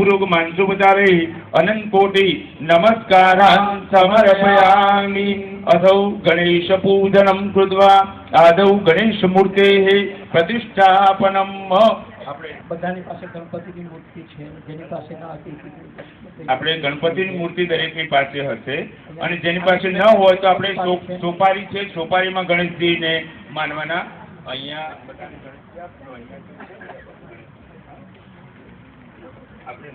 मनपूर्वक मांसोपचारे अनंत कोटि नमस्कारान् समर्पयामि। असौ गणेश पूजनं कृत्वा आदौ गणेश मूर्तेः प्रतिष्ठापनम्। બધાની પાસે ગણપતિની મૂર્તિ છે, જેની પાસે ના હતી આપણે ગણપતિની મૂર્તિ દરેકની પાસે હશે, અને જેની પાસે ન હોય તો આપણે સોપારી છે, સોપારીમાં ગણેશજીને માનવાના। અહીંયા બધાને ગણેશજી આપો, આપણે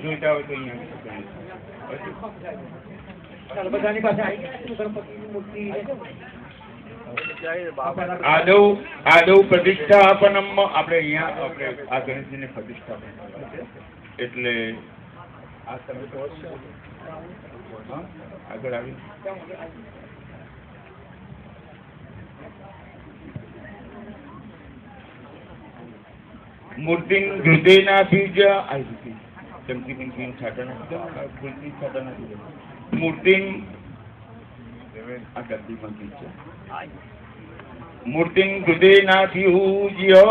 જોઈતા હોય તો બધાની પાસે ગણપતિની મૂર્તિ આદૌ પ્રતિષ્ઠાપનમ। આપણે અહીંયા આપણે આ ગણેશજીને પ્રતિષ્ઠાપન એટલે આ તમે આગળ આવી મૂર્તિ હૃદયના બીજ ચમકી પીંકી છાટા મૂર્તિ આ ગદ્દીમાં બીજ છે। મૂર્તિ હૃદયના પૂજ્ય।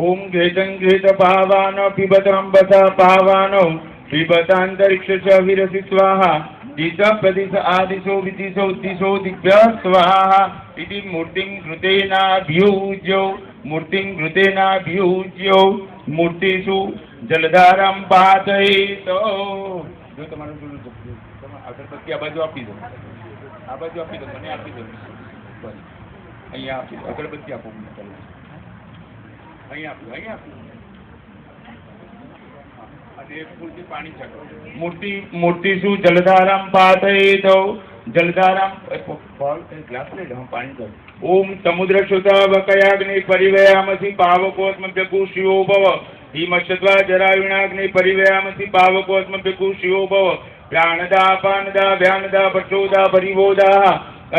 ઓમ ઘેતં ઘેત પાવાન પિબત અંબસા પાવાનો पिबतांतरिक्ष विरसि स्वाहा दिश प्रदिश आदिशो विदिशो दिशो दिव्य स्वाहा इति मूर्तिं कृतेनाभ्युज्यो मूर्तिं कृतेनाभ्युज्यो मूर्तिषु जलधारां पातयेत्। जो તમારું જોડું અગરબત્તી આ બાજુ આપી દો, આ બાજુ આપી દો, મને આપી દો, અહીંયા આપી દો, અગરબત્તી આપો મને, અહીંયા આપો, અહીંયા આપો। मूर्तिषु जलधारां पातयेत् जलधारां ग्लास ले लो पानी दो। ओम समुद्र शुतावकयाग्नि परिवयामसि पावकोस्मभ्यगु शिवो भव हिमशत्वा जरायुणाग्नि परिवयामसि पावकोस्मभ्यगु शिवो भव प्राणदा पानदा व्यानदा पशोदा परिवोदा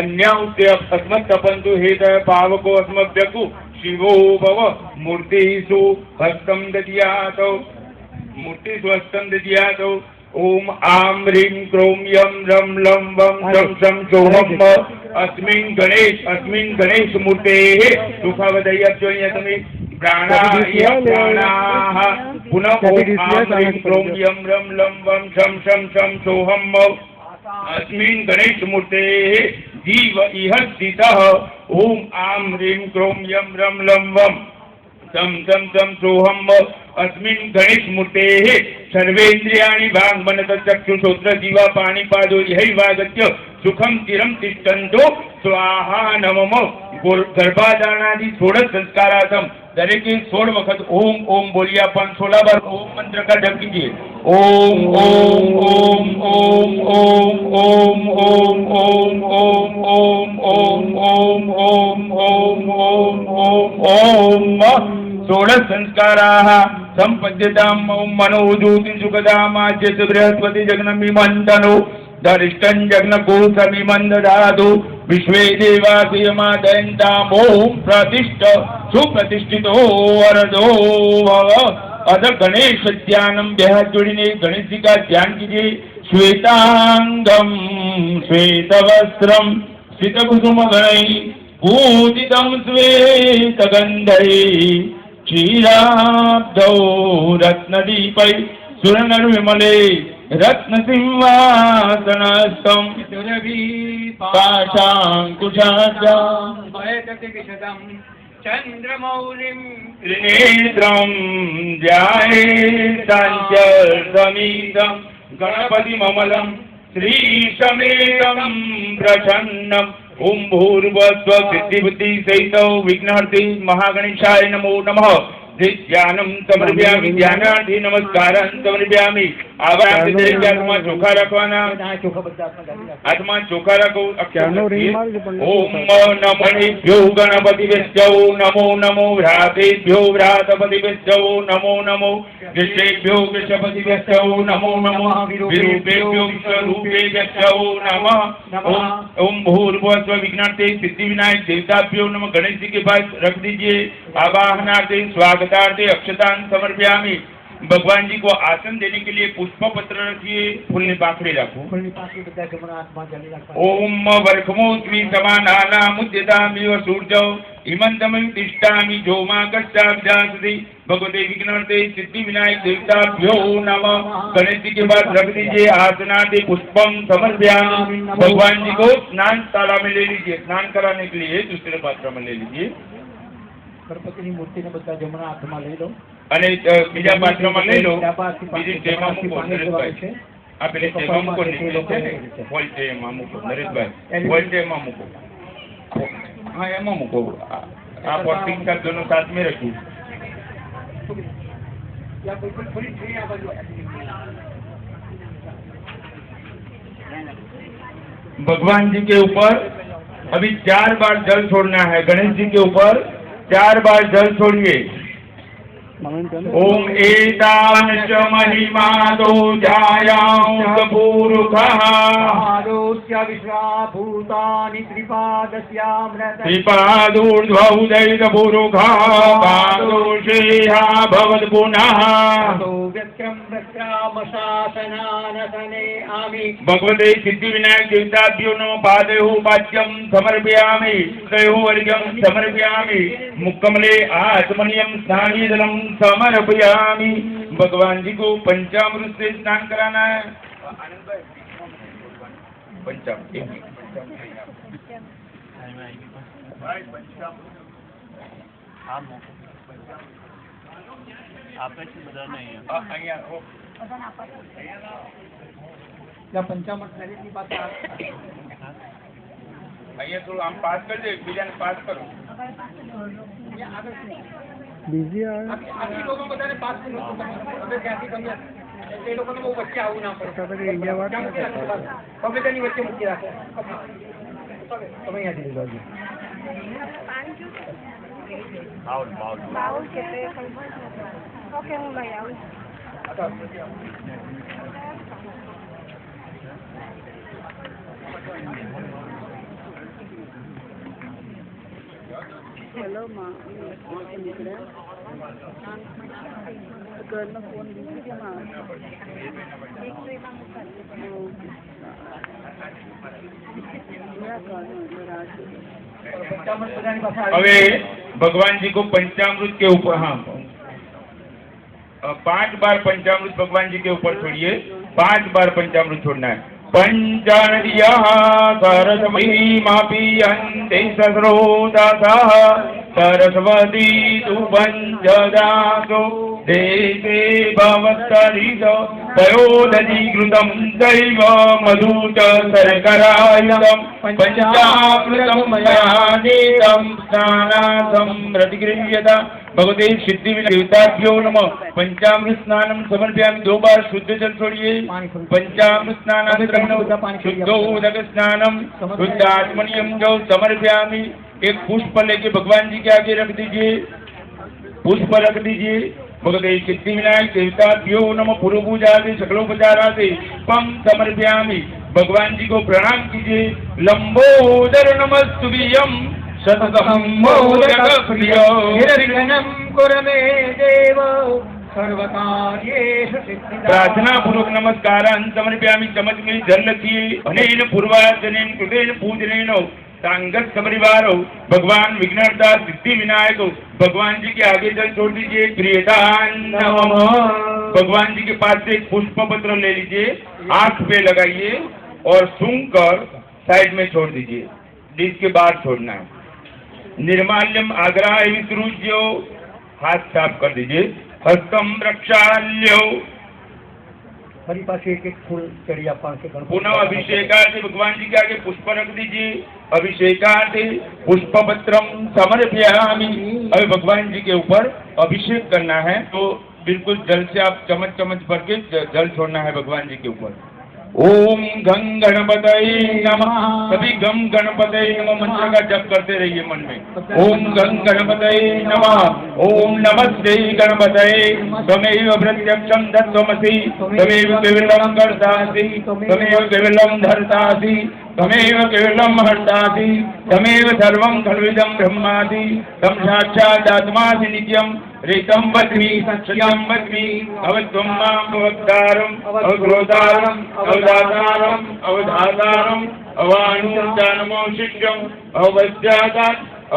अन्याउत्य अस्मत्तपन्तु हेतः पावकोस्मभ्यगु शिवो भव मूर्तिषु हस्तं दद्यात् मूर्ति स्वस्तं दद्यात्। ओम आं ह्रीं क्रों यं रं लं वं शं शं सोहम् अस्मिन् गणेश मूर्तेः सुखवदयज्वयतमे प्राणाः पुनः ओम आं ह्रीं क्रों यं रं लं वं शं शं शं सोहम् अस्मिन् गणेश मूर्तेः जीव इह स्थितः। ओम आं ह्रीं क्रों यं रं लं वं शं शं शं सोहम् अस्मिन् गणेश मूर्तेः सर्वेन्द्रियाणि वाङ्मनसचक्षुश्रोत्र जीवा पाणिपादो यैवागत्य सुखं चिरं तिष्ठन्तो स्वाहा नमः। गर्भाधारणादि 16 संस्कारार्थम दरेके 16 वखत ओम ओम बोलिए। अपन 16 बार ओम मंत्र का जप कीजिए। ओम ओम ओम ओम ओम ओम ओम ओम ओम ओम ओम ओम ओम ओम ओम ओम ओम 16 संस्काराः संपद्यताम्। ओम मनोजूति सुखदामाच्यत बृहस्पति जग्नमिमन्तनो धरिष्ठं जग्नकोशमिमन्दधातु विश्वे देवासयमादयन्ताम्। ओम प्रतिष्ठ सुप्रतिष्ठितो वरदो भव। अथ गणेश ध्यानम। बेहाथ जोड़ीने गणेश जी का ध्यान कीजिए। श्वेतांगम श्वेतवस्त्रम श्वेतकुसुमगणैः पूजितं श्वेतगन्धैः क्षीराब्धौ रत्नदीपै सुरनरविमले रत्नसिंहासनस्थं पाशाङ्कुशाद्यं चन्द्रमौलिं त्रिनेत्रं ध्यायेत्समीतं गणपतिममलं श्रीशमेतं प्रसन्नम्। ओम भूर्भुवस्व सिद्धिबुद्धि सहितौ विघ्नहर्ति महागणेशाय नमो नमः। ध्यानं समर्पयामि ध्यानार्थी नमस्कारं समर्पयामि। આવા હાથમાં ચોખા રાખવાના, દાણા ચોખા બધા હાથમાં ગાળી રાખવાના. હાથમાં ચોખા રાખો. ક્યાંનો ring માર્યો પણ ઓમ નમઃ ગણપતિભ્યો નમો નમો ભ્રાતેભ્યો ભ્રાતપતિભ્યો નમો નમો વિશ્વેભ્યો વિશ્વપતિભ્યો નમો નમઃ વિરૂપેભ્યો વિશ્વરૂપેભ્યો नमः. ओम भूर्भुवस्व विघ्नार्थे सिद्धि विनायक देवताभ्यो नमः. गणेश जी के पास रख दीजिए. आवाहनार्थे स्वागतार्थे अक्षतान समर्पयामि. भगवान जी को आसन देने के लिए पुष्प पत्र रखिए. फूल ने पाखड़ी रखो. ફૂલની પાંખડી બધા જમણા હાથમાં ગાળી રાખવાના. ओम वर्खमोस्मि समानाना मुद्यतामिव सूर्यौ इमन्तमं तिष्ठामि जोमा कष्टाब्जासति. भगवते विघ्नार्थे सिद्धि विनायक देवताभ्यो नमः. गणेश जी के पास रख दीजिए. आसनादि पुष्पम समर्पयामि. भगवान जी को स्नान ताला में ले लीजिए. स्नान कराने के लिए दूसरे पात्र में ले लीजिए. ગણપતિની મૂર્તિને બધા જમણા હાથમાં લઈ લો. અને બીજા પાત્રમાં લઈ લો. બીજી ટેમાં મૂકો નરેશભાઈ. આ પેલી ટેમાં મૂકો નીચે છે ને ફોલ ટેમાં મૂકો નરેશભાઈ. ફોલ ટેમાં મૂકો. हाँ एमा મૂકો. आप और तीन साथ दोनों साथ में रखिए. भगवान जी के ऊपर अभी 4 बार जल छोड़ना है. गणेश जी के ऊपर 4 बार जल छोड़िए. ओम एतान च महिमादो जायां पूरुखः आरोस्य विश्वाभूतानि त्रिपादस्यामृत त्रिपादूर्ध्वौदैरपूरुखः पादोषेहा भवत् पुनः. व्यक्रम व्यक्रामशासनानसने आमि. भगवते सिद्धि विनायक देवताभ्यो नमः. पादयोः पाद्यं समर्पयामि. तयोः अर्घ्यं समर्पयामि. मुक्कमले आत्मनियं स्नानीजलं समर्पयामि. भगवान जी को पंचामृत से स्नान कराना है. पंचामृत પંચામૃત નરેશની પાસે અહીંયા થોડું આમ પાસ કરજો. બીજાને પાસ કરો. બીજી આવે આખી લોકો બધાને પાસ કરો. હવે ત્યાંથી તમે એ લોકોને બહુ વચ્ચે આવવું ના પડે. અહીંયા વાત ના કરતા. તમે તેની વચ્ચે મૂકી રાખો. તમે અહીંયાથી લઈ જાઓ. બાઉલ છે તે ઓકે હું લઈ આવું. હેલો માં નીકળ્યા ઘરનો ફોન દીધી કે માં હવે भगवान जी को पंचामृत के ऊपर, हाँ 5 बार पंचामृत भगवान जी के ऊपर छोड़िए. 5 बार पंचामृत छोड़ना है. पंचानद्यः सरस्वतीमपि अन्ते सस्रोतसः सरस्वती तु पञ्चदासो देशे भवत्तरिष तयोदधिकृतं दैव मधु च शर्करायुतं पञ्चामृतं मया नीतं स्नानार्थं प्रतिगृह्यत. भगवते सिद्धि देवताभ्यो नमः. पंचामृत स्नानं समर्पयामि. 2 बार शुद्ध जल छोड़िए. पंचामृत स्नानानन्तरं शुद्धोदक स्नानं शुद्धात्मनियं जो समर्पयामि. एक पुष्प लेके भगवान जी के आगे रख दीजिए. पुष्प रख दीजिए. भगवते सिद्धि विनायक देवताभ्यो नमः. पूर्व पूजा से सकलोपचारादि पम समर्पयामि. भगवान जी को प्रणाम कीजिए. लंबोदर नमस्तुभ्यं सततं मोदकप्रियो निर्विघ्नं कुरु मे देव सर्वकार्येषु सिद्धिदा. प्रार्थना पूर्वक नमस्कारान् समर्पयामि. चमच में जल रखिए. अनेन पूर्वार्चनेन कृतेन पूजनेन सांगत सपरिवारो भगवान विघ्नहर्ता सिद्धि विनायक भगवान जी के आगे जल छोड़ दीजिए. प्रियतान नमः. भगवान जी के पास से एक पुष्प पत्र ले लीजिए. आंख पे लगाइए और सूंघ कर साइड में छोड़ दीजिए. डिश के बाहर छोड़ना है. निर्माल्यम आग्रह विसृज्यो. हाथ साफ कर दीजिए. हस्तम प्रक्षाल्यो. ફરી પાછું એક ફૂલ ચડી આપવાનું છે. पुनः अभिषेकार्थे भगवान जी के आगे पुष्प रख दीजिए. अभिषेकार्थे पुष्प पत्रम समर्पयामि. अभी भगवान जी के ऊपर अभिषेक करना है तो बिल्कुल जल से आप चम्मच चम्मच भर के जल छोड़ना है भगवान जी के ऊपर। ओम गं गणपतये नमः। सभी गम गणपतये नमः मंत्र का जप करते रहिए मन में। ओम गं गणपतये नमः। ओम नमस्ते गणपतये। त्वमेव प्रत्यक्षं तत्त्वमसि। त्वमेव केवलं कर्तासि। त्वमेव केवलं धर्तासि। त्वमेव केवलं हर्तासि। त्वमेव सर्वं खल्विदं ब्रह्मासि। तं साक्षात् आत्मासि नित्यं ऋतं वच्मि सत्यं वच्मि। अवत्वं मां भवद्धारम् अवग्रोधारम् अवदातारम् अवधातारम् अवानुदानमो शिष्यम् अवज्ञातात्